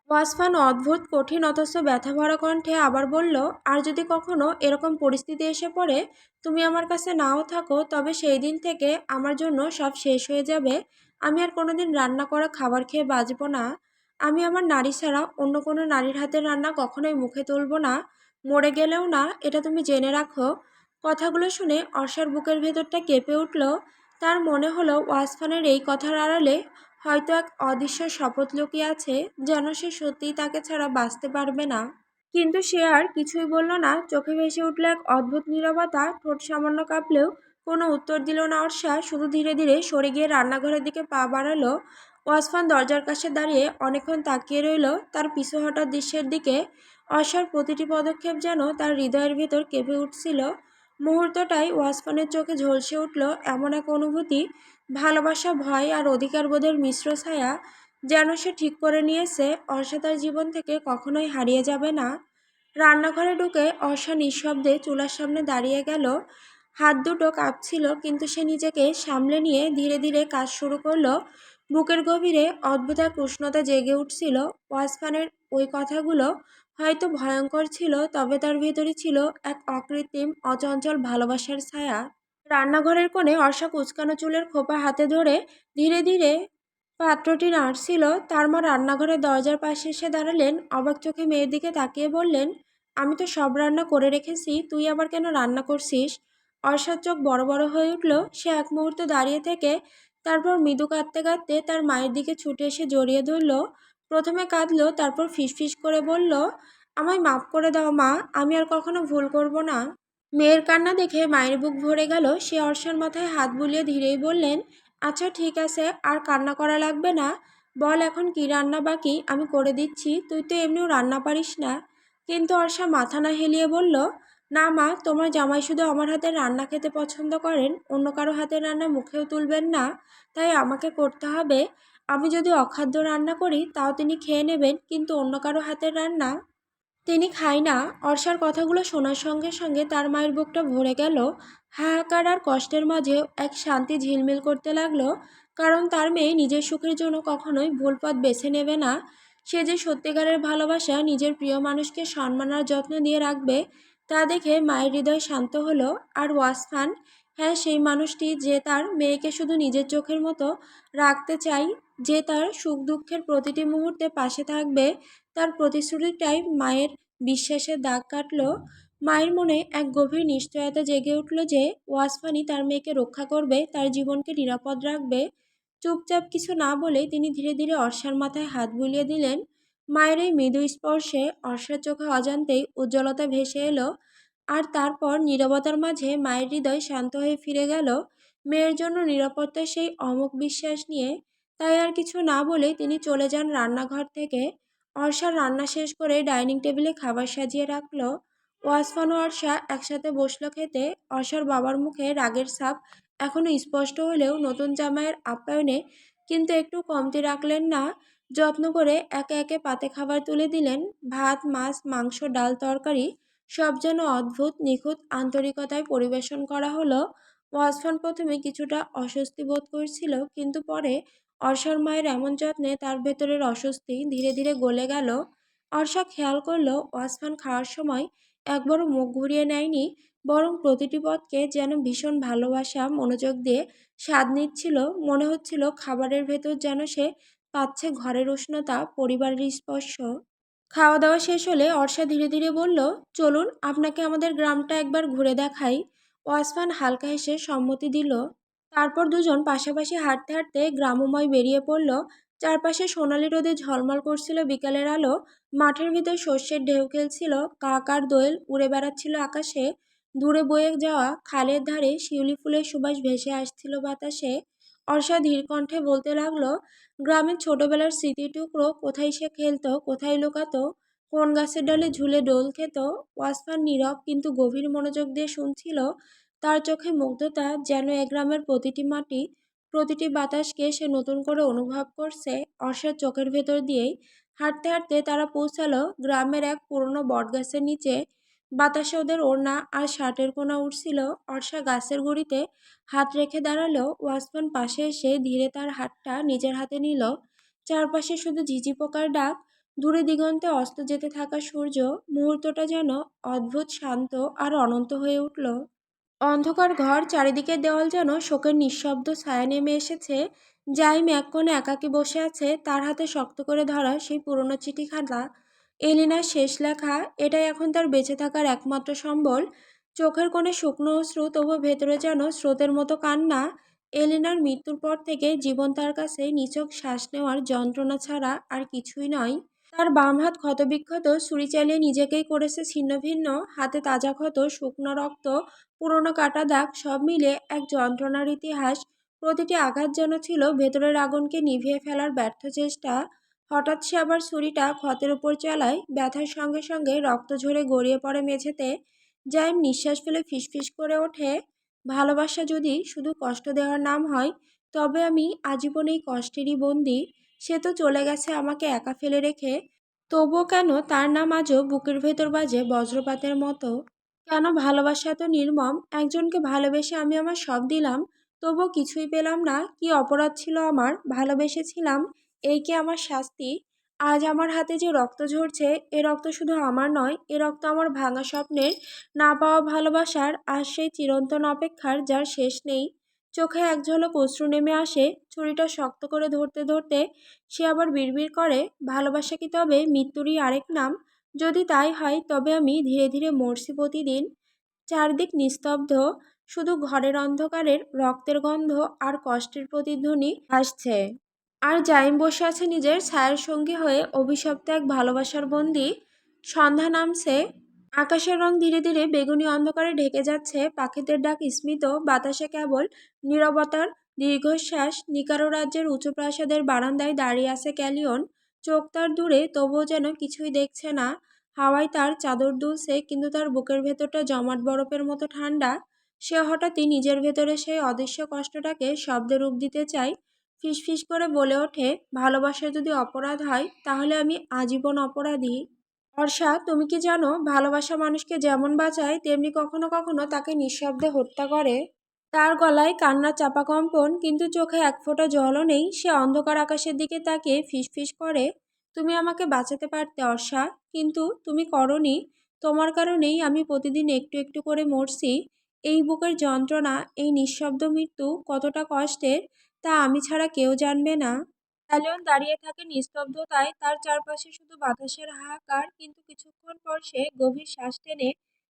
ওয়াসফান অদ্ভুত কঠিন অথচ ব্যথাভরা কণ্ঠে আবার বলল, আর যদি কখনো এরকম পরিস্থিতি এসে পড়ে তুমি আমার কাছে নাও থাকো, তবে সেই দিন থেকে আমার জন্য সব শেষ হয়ে যাবে। আমি আর কোনোদিন রান্না করা খাবার খেয়ে বাঁচব না। আমি আমার নারী ছাড়া অন্য কোনো নারীর হাতের রান্না কখনোই মুখে তুলব না, মরে গেলেও না, এটা তুমি জেনে রাখো। কথাগুলো শুনে অর্ষার বুকের ভেতরটা কেঁপে উঠল। তার মনে হলো ওয়াসফানের এই কথার আড়ালে হয়তো এক অদৃশ্য শপথ লুকিয়ে আছে, যেন সে সত্যিই তাকে ছাড়া বাঁচতে পারবে না। কিন্তু সে আর কিছুই বলল না। চোখে ভেসে উঠল এক অদ্ভুত নীরবতা। ঠোঁট সামান্য কাঁপলেও কোনো উত্তর দিল না অর্ষা। শুধু ধীরে ধীরে সরে গিয়ে রান্নাঘরের দিকে পা বাড়ালো। ওয়াসফান দরজার কাছে দাঁড়িয়ে অনেকক্ষণ তাকিয়ে রইল তার পিছু হটার দৃশ্যের দিকে। অর্ষার প্রতিটি পদক্ষেপ যেন তার হৃদয়ের ভেতর কেঁপে উঠছিল। মুহূর্তটাই ওয়াসফানের চোখে ঝলসে উঠল এমন এক অনুভূতি, ভালোবাসা, ভয় আর অধিকারবোধের মিশ্র ছায়া। যেন সে ঠিক করে নিয়েছে অর্ষা তার জীবন থেকে কখনোই হারিয়ে যাবে না। রান্নাঘরে ঢুকে অর্ষা নিঃশব্দে চুলার সামনে দাঁড়িয়ে গেল। হাত দুটো কাঁপছিল, কিন্তু সে নিজেকে সামলে নিয়ে ধীরে ধীরে কাজ শুরু করলো। বুকের গভীরে অদ্ভুত এক উষ্ণতা জেগে উঠছিল। ওয়াসফানের ওই কথাগুলো হয়তো ভয়ঙ্কর ছিল, তবে তার ভেতরে ছিল এক অকৃত্রিম অচঞ্চল ভালোবাসার ছায়া। রান্নাঘরের কোণে অর্ষা কুঁচকানো চুলের খোপা হাতে ধরে ধীরে ধীরে পাত্রটি নাড়ছিল। তার মা রান্নাঘরের দরজার পাশে এসে দাঁড়ালেন, অবাক চোখে মেয়ের দিকে তাকিয়ে বললেন, আমি তো সব রান্না করে রেখেছি, তুই আবার কেন রান্না করছিস? অর্ষার চোখ বড় বড় হয়ে উঠল। সে এক মুহূর্ত দাঁড়িয়ে থেকে তারপর মৃদু কাঁদতে কাঁদতে তার মায়ের দিকে ছুটে এসে জড়িয়ে ধরল। প্রথমে কাঁদলো, তারপর ফিসফিস করে বলল, আমায় মাফ করে দাও মা, আমি আর কখনো ভুল করব না। মেয়ের কান্না দেখে মায়ের বুক ভরে গেল। সে অর্ষার মাথায় হাত বুলিয়ে ধীরেই বললেন, আচ্ছা ঠিক আছে, আর কান্না করা লাগবে না। বল এখন কি রান্না বাকি, আমি করে দিচ্ছি, তুই তো এমনিও রান্না পারিস না। কিন্তু অর্ষা মাথা না হেলিয়ে বলল, না মা, তোমার জামাই শুধু আমার হাতের রান্না খেতে পছন্দ করেন, অন্য কারো হাতের রান্না মুখেও তুলবেন না, তাই আমাকে করতে হবে। আমি যদি অখাদ্য রান্না করি তাও তিনি খেয়ে নেবেন, কিন্তু অন্য কারো হাতের রান্না তিনি খায় না। অর্ষার কথাগুলো শোনার সঙ্গে সঙ্গে তার মায়ের বুকটা ভরে গেল। হাহাকার আর কষ্টের মাঝেও এক শান্তি ঝিলমিল করতে লাগলো, কারণ তার মেয়ে নিজের সুখের জন্য কখনোই ভুল পথ বেছে নেবে না। সে যে সত্যিকারের ভালোবাসা নিজের প্রিয় মানুষকে সম্মান আর যত্ন দিয়ে রাখবে, তা দেখে মায়ের হৃদয় শান্ত হলো। আর ওয়াসফান, হ্যাঁ সেই মানুষটি যে তার মেয়েকে শুধু নিজের চোখের মতো রাখতে চায়, যে তার সুখ দুঃখের প্রতিটি মুহূর্তে পাশে থাকবে, তার প্রতিশ্রুতিটাই মায়ের বিশ্বাসের দাগ কাটল। মায়ের মনে এক গভীর নিশ্চয়তা জেগে উঠল যে ওয়াসফানি তার মেয়েকে রক্ষা করবে, তার জীবনকে নিরাপদ রাখবে। চুপচাপ কিছু না বলে তিনি ধীরে ধীরে অর্ষার মাথায় হাত বুলিয়ে দিলেন। মায়ের এই মৃদু স্পর্শে অর্ষার চোখে অজান্তেই উজ্জ্বলতা ভেসে এলো। আর তারপর নীরবতার মাঝে মায়ের হৃদয় শান্ত হয়ে ফিরে গেল, মেয়ের জন্য নিরাপত্তার সেই অমোঘ বিশ্বাস নিয়ে। তাই আর কিছু না বলে তিনি চলে যান রান্নাঘর থেকে। অর্ষা রান্না শেষ করে ডাইনিং টেবিলে খাবার সাজিয়ে রাখলো। ওয়াসফান ও অর্ষা একসাথে বসলো খেতে। অর্ষার বাবার মুখে রাগের ছাপ এখনো স্পষ্ট হলেও নতুন জামাইয়ের আপ্যায়নে কিন্তু একটু কমতি রাখলেন না। যত্ন করে একে একে পাতে খাবার তুলে দিলেন। ভাত, মাছ, মাংস, ডাল, তরকারি সব যেন অদ্ভুত নিখুঁত আন্তরিকতায় পরিবেশন করা হলো। ওয়াসফান প্রথমে কিছুটা অস্বস্তি বোধ করছিল, কিন্তু পরে অর্ষার মায়ের এমন যত্নে তার ভেতরের অস্বস্তি ধীরে ধীরে গলে গেল। অর্ষা খেয়াল করলো ওয়াসফান খাওয়ার সময় একবারও মুখ ঘুরিয়ে নেয়নি, বরং প্রতিটি পদকে যেন ভীষণ ভালোবাসা মনোযোগ দিয়ে স্বাদ নিচ্ছিল। মনে হচ্ছিল খাবারের ভেতর যেন সে পাচ্ছে ঘরের উষ্ণতা, পরিবারের স্পর্শ। খাওয়া দাওয়া শেষ হলে অর্ষা ধীরে ধীরে বলল, চলুন আপনাকে আমাদের গ্রামটা একবার ঘুরে দেখাই। ওয়াসফান হালকা হেসে সম্মতি দিল। তারপর দুজন পাশাপাশি হাঁটতে হাঁটতে গ্রামময় বেরিয়ে পড়ল। চারপাশে সোনালি রোদে ঝলমল করছিল বিকালের আলো। মাঠের ভিতর শস্যের ঢেউ খেলছিল, কাক আর দোয়েল উড়ে বেড়াচ্ছিল আকাশে। দূরে বয়ে যাওয়া খালের ধারে শিউলি ফুলের সুবাস ভেসে আসছিল বাতাসে। অর্ষা ধীর কণ্ঠে বলতে লাগলো, গ্রামের ছোটবেলার স্মৃতির টুকরো, কোথায় সে খেলতো, কোথায় লুকাতো, কোন গাছের ডালে ঝুলে ডোল খেত। ওয়াসফান নীরব কিন্তু গভীর মনোযোগ দিয়ে শুনছিল। তার চোখে মুগ্ধতা, যেন এ গ্রামের প্রতিটি মাটি, প্রতিটি বাতাসকে সে নতুন করে অনুভব করছে। অর্ষার চোখের ভেতর দিয়েই হাঁটতে হাঁটতে তারা পৌঁছালো গ্রামের এক পুরনো বটগাছের নিচে। বাতাসে ওদের ওড়না আর শার্টের কোনা উঠছিল। অর্ষা গাছের গুঁড়িতে হাত রেখে দাঁড়ালো। ওয়াসফান পাশে এসে ধীরে তার হাতটা নিজের হাতে নিল। চারপাশে শুধু ঝিঝি পোকার ডাক, দূরে দিগন্তে অস্ত যেতে থাকা সূর্য। মুহূর্তটা যেন অদ্ভুত শান্ত আর অনন্ত হয়ে উঠল। অন্ধকার ঘর, চারিদিকের দেওয়াল যেন শোকের নিঃশব্দ ছায়া নেমে এসেছে। জাইম এক কোণে একাকী বসে আছে, তার হাতে শক্ত করে ধরা সেই পুরনো চিঠিখানা। এলিনার শেষ লেখা, এটাই এখন তার বেঁচে থাকার একমাত্র সম্বল। চোখের কোণে শুকনো অশ্রু, তবু ভেতরে যেন স্রোতের মতো কান্না। এলিনার মৃত্যুর পর থেকে জীবন তার কাছে নিছক শ্বাস নেওয়ার যন্ত্রণা ছাড়া আর কিছুই নয়। তার বাম হাত ক্ষতবিক্ষত, ছুরি চালিয়ে নিজেকেই করেছে ছিন্ন ভিন্ন। হাতে তাজা ক্ষত, শুকনো রক্ত, পুরনো কাটা দাগ, সব মিলে এক যন্ত্রণার ইতিহাস। প্রতিটি আঘাত যেন ছিল ভেতরের আগুনকে নিভিয়ে ফেলার ব্যর্থ চেষ্টা। হঠাৎ সে আবার ছুরিটা ক্ষতের উপর চালায়। ব্যথার সঙ্গে সঙ্গে রক্ত ঝরে গড়িয়ে পড়ে মেঝেতে। জাইম নিঃশ্বাস ফেলে ফিসফিস করে ওঠে, ভালোবাসা যদি শুধু কষ্ট দেওয়ার নাম হয়, তবে আমি আজীবন এই কষ্টেরই বন্দী। সে তো চলে গেছে আমাকে একা ফেলে রেখে, তবুও কেন তার নাম আজও বুকের ভেতর বাজে বজ্রপাতের মতো। কেন ভালোবাসা এত নির্মম? একজনকে ভালোবেসে আমি আমার সব দিলাম, তবুও কিছুই পেলাম না। কি অপরাধ ছিল আমার? ভালোবেসেছিলাম, এই কি আমার শাস্তি? আজ আমার হাতে যে রক্ত ঝরছে, এ রক্ত শুধু আমার নয়, এ রক্ত আমার ভাঙা স্বপ্নের, না পাওয়া ভালোবাসার, আর সেই চিরন্তন অপেক্ষার যার শেষ নেই। চোখে এক ঝলক অশ্রু নেমে আসে, ছুরিটা শক্ত করে ধরতে ধরতে সে আবার বিড়বিড় করে, ভালোবাসা কি তবে মৃত্যুরই আরেক নাম? যদি তাই হয় তবে আমি ধীরে ধীরে মরছি প্রতিদিন। চারদিক নিস্তব্ধ, শুধু ঘরের অন্ধকারের রক্তের গন্ধ আর কষ্টের প্রতিধ্বনি আসছে। আর জাইম বসে আছে নিজের ছায়ার সঙ্গী হয়ে, অভিশপ্ত এক ভালোবাসার বন্দি। সন্ধ্যা নামছে, আকাশের রং ধীরে ধীরে বেগুনি অন্ধকারে ঢেকে যাচ্ছে, পাখিদের ডাক স্মিত, বাতাসে কেবল নীরবতার দীর্ঘশ্বাস। নিকারো রাজ্যের উঁচু প্রাসাদের বারান্দায় দাঁড়িয়ে আছে ক্যালিয়ন, চোখ তার দূরে, তবুও যেন কিছুই দেখছে না। হাওয়ায় তার চাদর দুলছে, কিন্তু তার বুকের ভেতরটা জমাট বরফের মতো ঠান্ডা। সে হঠাৎই নিজের ভেতরে সেই অদৃশ্য কষ্টটাকে শব্দে রূপ দিতে চায়। ফিসফিস করে বলে ওঠে, ভালোবাসা যদি অপরাধ হয় তাহলে আমি আজীবন অপরাধী। অর্ষা, তুমি কি জানো, ভালোবাসা মানুষকে যেমন বাঁচায় তেমনি কখনো কখনো তাকে নিঃশব্দে হত্যা করে। তার গলায় কান্নার চাপা কম্পন, কিন্তু চোখে এক ফোঁটা জলও নেই। সে অন্ধকার আকাশের দিকে তাকিয়ে ফিসফিস করে, তুমি আমাকে বাঁচাতে পারতে অর্ষা, কিন্তু তুমি করনি। তোমার কারণেই আমি প্রতিদিন একটু একটু করে মরছি। এই বুকের যন্ত্রণা, এই নিঃশব্দ মৃত্যু কতটা কষ্টের, তা আমি ছাড়া কেউ জানবে না। স্যালিয়ন দাঁড়িয়ে থাকে নিস্তব্ধতায়, তার চারপাশে শুধু বাতাসের হাহাকার। কিন্তু কিছুক্ষণ পর সে গভীর শ্বাস টেনে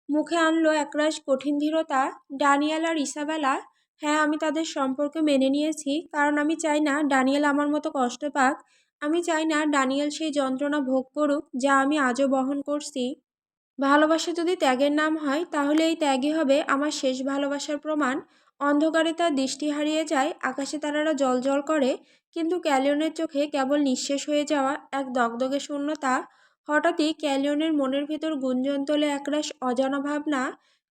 মুখে আনলো একরাশ কঠিন দৃঢ়তা। ডানিয়েল আর ইসাবেলা, হ্যাঁ, আমি তাদের সম্পর্কে মেনে নিয়েছি, কারণ আমি চাই না ডানিয়েল আমার মতো কষ্ট পাক। আমি চাই না ডানিয়েল সেই যন্ত্রণা ভোগ করুক যা আমি আজও বহন করছি। ভালোবাসা যদি ত্যাগের নাম হয়, তাহলে এই ত্যাগই হবে আমার শেষ ভালোবাসার প্রমাণ। অন্ধকারে তার দৃষ্টি হারিয়ে যায়, আকাশে তারারা জ্বলজ্বল করে, কিন্তু ক্যালিয়নের চোখে কেবল নিঃশেষ হয়ে যাওয়া এক দগদগে শূন্যতা। হঠাৎই ক্যালিয়নের মনের ভেতর গুঞ্জন তোলে একরাশ অজানা ভাবনা।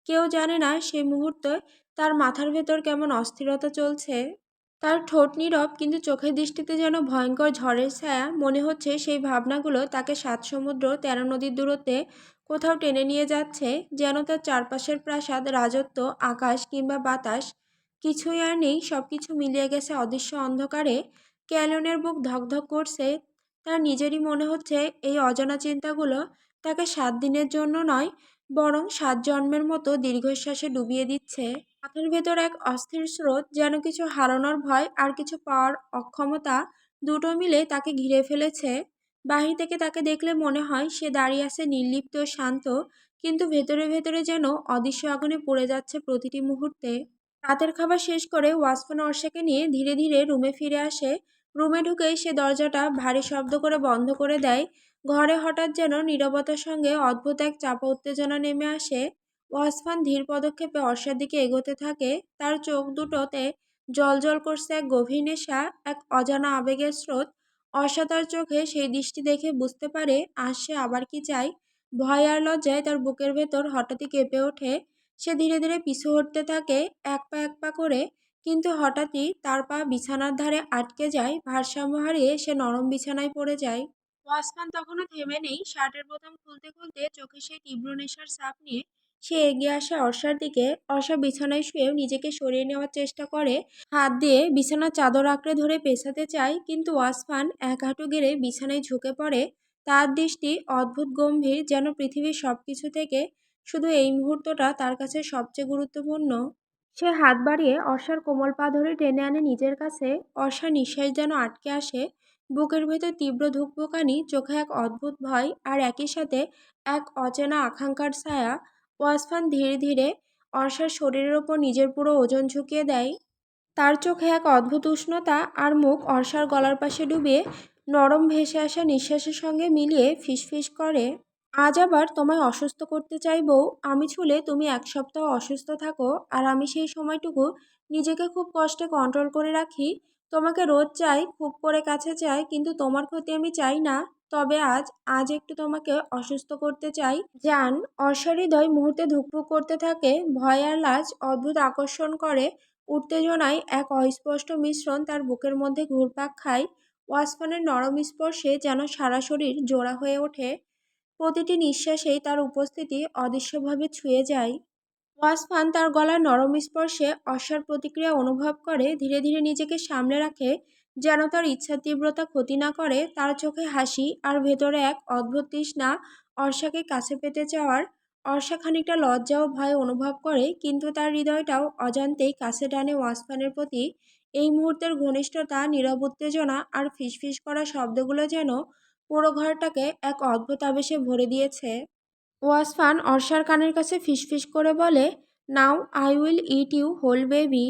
কেউ জানে না সেই মুহূর্তে তার মাথার ভেতর কেমন অস্থিরতা চলছে। তার ঠোঁট নীরব, কিন্তু চোখের দৃষ্টিতে যেন ভয়ঙ্কর ঝড়ের ছায়া। মনে হচ্ছে সেই ভাবনাগুলো তাকে সাত সমুদ্র 13 নদীর দূরত্বে কোথাও টেনে নিয়ে যাচ্ছে, যেন তার চারপাশের প্রাসাদ, রাজত্ব, আকাশ কিংবা বাতাস কিছুই আর নেই, সবকিছু মিলিয়ে গেছে অদৃশ্য অন্ধকারে। ক্যালনের বুক ধকধক করছে, তার নিজেরই মনে হচ্ছে এই অজানা চিন্তাগুলো তাকে 7 দিনের জন্য নয়, বরং 7 জন্মের মতো দীর্ঘশ্বাসে ডুবিয়ে দিচ্ছে। মাথার ভেতর এক অস্থির স্রোত, যেন কিছু হারানোর ভয় আর কিছু পাওয়ার অক্ষমতা দুটো মিলে তাকে ঘিরে ফেলেছে। বাহির থেকে তাকে দেখলে মনে হয় সে দাঁড়িয়ে আছে নির্লিপ্ত ও শান্ত, কিন্তু ভেতরে ভেতরে যেন অদৃশ্য আগুনে পড়ে যাচ্ছে প্রতিটি মুহূর্তে। রাতের খাবার শেষ করে ওয়াসফান অর্ষাকে নিয়ে ধীরে ধীরে রুমে ফিরে আসে। রুমে ঢুকেই সে দরজাটা ভারী শব্দ করে বন্ধ করে দেয়। ঘরে হঠাৎ যেন নীরবতার সঙ্গে অদ্ভুত এক চাপা উত্তেজনা নেমে আসে। ওয়াসফান ধীর পদক্ষেপে অর্ষার দিকে এগোতে থাকে, তার চোখ দুটোতে জ্বলজ্বল করছে এক গভীর নেশা, এক অজানা আবেগের স্রোত। অর্ষা তার চোখে সেই দৃষ্টি দেখে বুঝতে পারে আজ সে আবার কি চায়। ভয় আর লজ্জায় তার বুকের ভেতর হঠাৎই কেঁপে ওঠে। সে ধীরে ধীরে পিছু হটতে থাকে, এক পা করে, কিন্তু হঠাৎই তার পা বিছানার ধারে আটকে যায়। ভারসাম্য হারিয়ে সে নরম বিছানায় পড়ে যায়। ওয়াসমান তখনও থেমে নেই, শার্টের বোতাম খুলতে খুলতে চোখে সেই তীব্র নেশার ছাপ নিয়ে সে এগিয়ে আসে অর্ষার দিকে। অর্ষা বিছানায় শুয়েও নিজেকে সরিয়ে নেওয়ার চেষ্টা করে, হাত দিয়ে বিছানার চাদর আঁকড়ে ধরে পেছাতে চায়, কিন্তু ওয়াসমান এক হাঁটু গেড়ে বিছানায় ঝুঁকে পড়ে। তার দৃষ্টি অদ্ভুত গম্ভীর, যেন পৃথিবীর সবকিছু থেকে শুধু এই মুহূর্তটা তার কাছে সবচেয়ে গুরুত্বপূর্ণ। সে হাত বাড়িয়ে অর্ষার কোমল পা ধরে টেনে আনে নিজের কাছে। অর্ষার নিঃশ্বাস যেন আটকে আসে, বুকের ভেতর তীব্র ধুকপুকানি, চোখে এক অদ্ভুত ভয়, আর একই সাথে এক অচেনা আকাঙ্ক্ষার ছায়া। ওয়াসফান ধীরে ধীরে অর্ষার শরীরের ওপর নিজের পুরো ওজন ঝুঁকিয়ে দেয়। তার চোখে এক অদ্ভুত উষ্ণতা, আর মুখ অর্ষার গলার পাশে ডুবিয়ে নরম ভেসে আসা নিঃশ্বাসের সঙ্গে মিলিয়ে ফিসফিস করে, আজ আবার তোমায় অসুস্থ করতে চাইবো। আমি ছুলে তুমি 1 সপ্তাহ অসুস্থ থাকো, আর আমি সেই সময়টুকু নিজেকে খুব কষ্টে কন্ট্রোল করে রাখি। তোমাকে রোজ চাই, খুব করে কাছে চাই, কিন্তু তোমার ক্ষতি আমি চাই না। তবে আজ আজ একটু তোমাকে অসুস্থ করতে চাই, জান। অর্ষার হৃদয় মুহূর্তে ধুকপুক করতে থাকে, ভয় আর লাজ অদ্ভুত আকর্ষণ করে। উত্তেজনায় এক অস্পষ্ট মিশ্রণ তার বুকের মধ্যে ঘুরপাক খায়। ওয়াসফানের নরম স্পর্শে যেন সারা শরীর জোড়া হয়ে ওঠে, প্রতিটি নিঃশ্বাসেই তার উপস্থিতি অদৃশ্যভাবে ছুঁয়ে যায়। ওয়াসফান তার গলার নরম স্পর্শে অস্বার প্রতিক্রিয়া অনুভব করে, ধীরে ধীরে নিজেকে সামলে রাখে যেন তার ইচ্ছার তীব্রতা ক্ষতি না করে। তার চোখে হাসি আর ভেতরে এক অদ্ভুত তৃষ্ণা অর্ষাকে কাছে পেতে চাওয়ার। অর্ষা খানিকটা লজ্জা ও ভয় অনুভব করে, কিন্তু তার হৃদয়টাও অজান্তেই কাছে টানে ওয়াসফানের প্রতি। এই মুহূর্তের ঘনিষ্ঠতা, নীরব উত্তেজনা আর ফিসফিস করা শব্দগুলো যেন পুরো ঘরটাকে এক অদ্ভুত আবেশে ভরে দিয়েছে। ওয়াসফান অর্ষার কানের কাছে ফিসফিস করে বলে, now I will eat you whole baby.